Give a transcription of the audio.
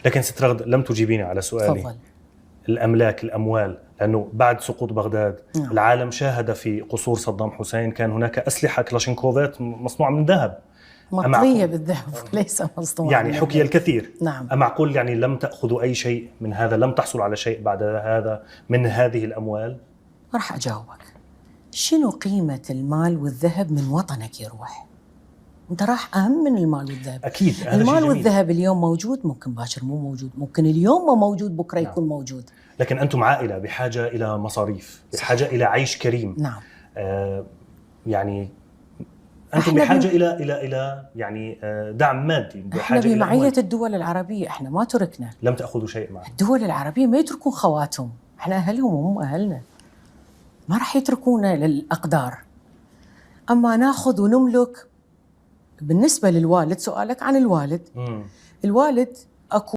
لكن ست رغد لم تجيبيني على سؤالي. تفضل. الأملاك، الأموال، لأنه بعد سقوط بغداد العالم شاهد في قصور صدام حسين كان هناك أسلحة كلاشينكوفات مصنوعة من ذهب، مطلية بالذهب ليس مصنوعة يعني حكي الكثير. نعم. أمعقول يعني لم تأخذوا أي شيء من هذا، لم تحصلوا على شيء بعد هذا من هذه الأموال؟ راح أجاوبك. شنو قيمة المال والذهب من وطنك يروح؟ أنت راح أهم من المال والذهب. أكيد المال والذهب اليوم موجود، ممكن باكر مو موجود، ممكن اليوم ما موجود بكرة يكون موجود. لكن أنتم عائلة بحاجة إلى مصاريف، بحاجة إلى عيش كريم. نعم. يعني أنتم بحاجة إلى يعني دعم مادي، احنا بمعية الدول العربية، احنا ما تركنا. لم تأخذوا شيء معنا. الدول العربية ما يتركون خواتهم، احنا أهلهم وهم أهلنا، ما راح يتركونا للأقدار. أما ناخذ ونملك. بالنسبة للوالد، سؤالك عن الوالد، الوالد أكو